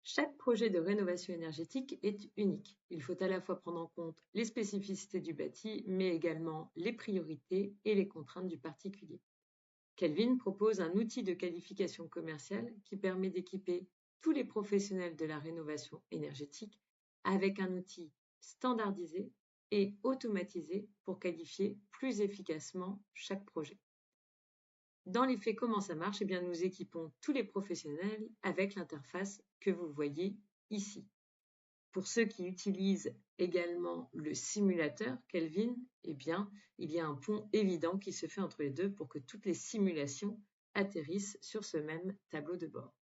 Chaque projet de rénovation énergétique est unique. Il faut à la fois prendre en compte les spécificités du bâti, mais également les priorités et les contraintes du particulier. Kelvin propose un outil de qualification commerciale qui permet d'équiper tous les professionnels de la rénovation énergétique avec un outil standardisé et automatisé pour qualifier plus efficacement chaque projet. Dans les faits, comment ça marche? Eh bien, nous équipons tous les professionnels avec l'interface que vous voyez ici. Pour ceux qui utilisent également le simulateur Kelvin, eh bien, il y a un pont évident qui se fait entre les deux pour que toutes les simulations atterrissent sur ce même tableau de bord.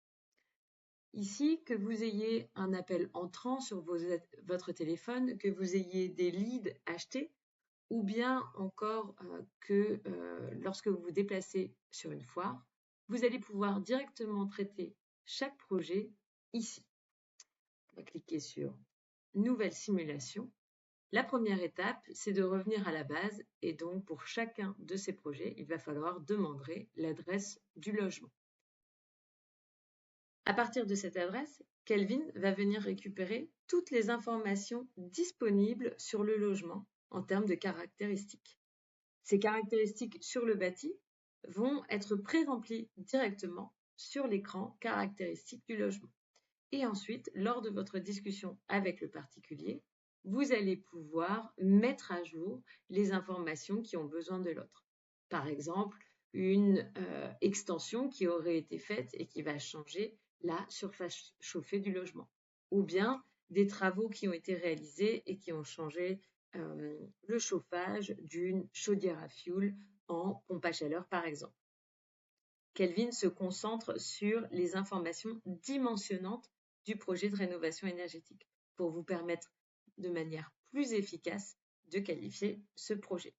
Ici, que vous ayez un appel entrant sur votre téléphone, que vous ayez des leads achetés, ou bien encore que lorsque vous vous déplacez sur une foire, vous allez pouvoir directement traiter chaque projet ici. On va cliquer sur Nouvelle simulation. La première étape, c'est de revenir à la base et donc pour chacun de ces projets, il va falloir demander l'adresse du logement. À partir de cette adresse, Kelvin va venir récupérer toutes les informations disponibles sur le logement en termes de caractéristiques. Ces caractéristiques sur le bâti vont être pré-remplies directement sur l'écran caractéristiques du logement. Et ensuite, lors de votre discussion avec le particulier, vous allez pouvoir mettre à jour les informations qui ont besoin de l'autre. Par exemple, une extension qui aurait été faite et qui va changer la surface chauffée du logement. Ou bien des travaux qui ont été réalisés et qui ont changé le chauffage d'une chaudière à fioul en pompe à chaleur, par exemple. Kelvin se concentre sur les informations dimensionnantes du projet de rénovation énergétique pour vous permettre de manière plus efficace de qualifier ce projet.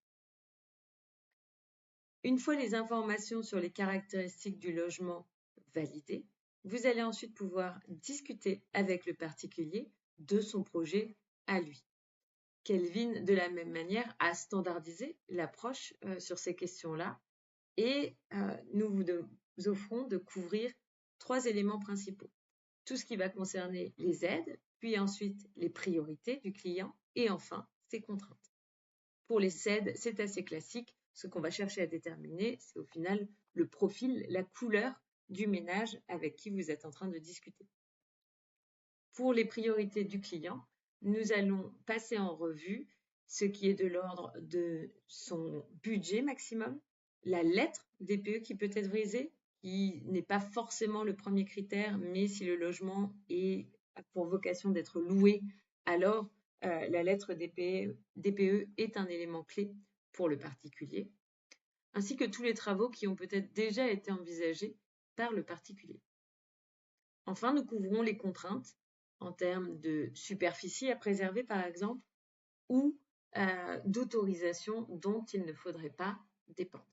Une fois les informations sur les caractéristiques du logement validées, vous allez ensuite pouvoir discuter avec le particulier de son projet à lui. Kelvin, de la même manière, a standardisé l'approche sur ces questions-là et nous vous offrons de couvrir 3 éléments principaux. Tout ce qui va concerner les aides, puis ensuite les priorités du client et enfin ses contraintes. Pour les aides, c'est assez classique. Ce qu'on va chercher à déterminer, c'est au final le profil, la couleur du ménage avec qui vous êtes en train de discuter. Pour les priorités du client, nous allons passer en revue ce qui est de l'ordre de son budget maximum, la lettre DPE qui peut être brisée, qui n'est pas forcément le premier critère, mais si le logement a pour vocation d'être loué, alors la lettre DPE est un élément clé pour le particulier, ainsi que tous les travaux qui ont peut-être déjà été envisagés par le particulier. Enfin, nous couvrons les contraintes en termes de superficie à préserver, par exemple, ou d'autorisation dont il ne faudrait pas dépendre.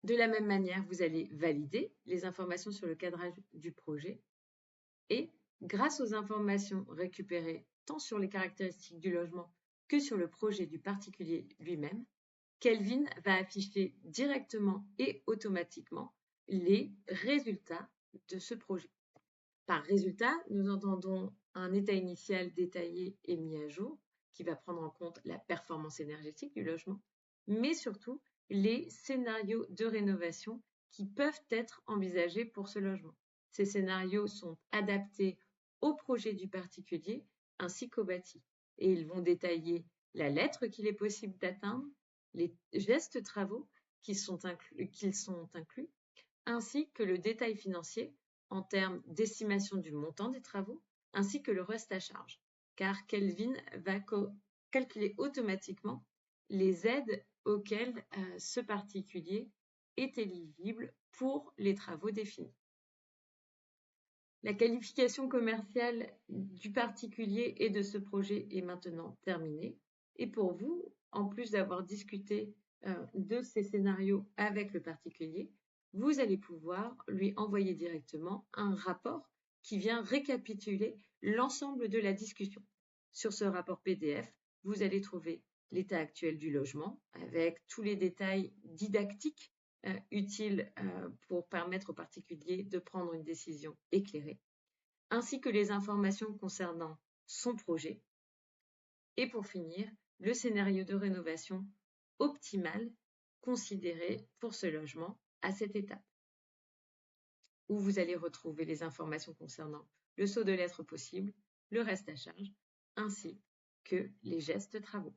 De la même manière, vous allez valider les informations sur le cadrage du projet et grâce aux informations récupérées tant sur les caractéristiques du logement que sur le projet du particulier lui-même, Kelvin va afficher directement et automatiquement les résultats de ce projet. Par résultat, nous entendons un état initial détaillé et mis à jour qui va prendre en compte la performance énergétique du logement, mais surtout les scénarios de rénovation qui peuvent être envisagés pour ce logement. Ces scénarios sont adaptés au projet du particulier ainsi qu'au bâti et ils vont détailler la lettre qu'il est possible d'atteindre, les gestes travaux qu'ils sont inclus, ainsi que le détail financier en termes d'estimation du montant des travaux, ainsi que le reste à charge, car Kelvin va calculer automatiquement les aides auxquelles ce particulier est éligible pour les travaux définis. La qualification commerciale du particulier et de ce projet est maintenant terminée. Et pour vous, en plus d'avoir discuté de ces scénarios avec le particulier, vous allez pouvoir lui envoyer directement un rapport qui vient récapituler l'ensemble de la discussion. Sur ce rapport PDF, vous allez trouver l'état actuel du logement avec tous les détails didactiques utile pour permettre au particulier de prendre une décision éclairée, ainsi que les informations concernant son projet. Et pour finir, le scénario de rénovation optimal considéré pour ce logement à cette étape, où vous allez retrouver les informations concernant le saut de lettres possible, le reste à charge, ainsi que les gestes travaux.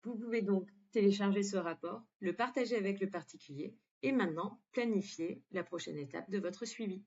Vous pouvez donc télécharger ce rapport, le partager avec le particulier et maintenant planifier la prochaine étape de votre suivi.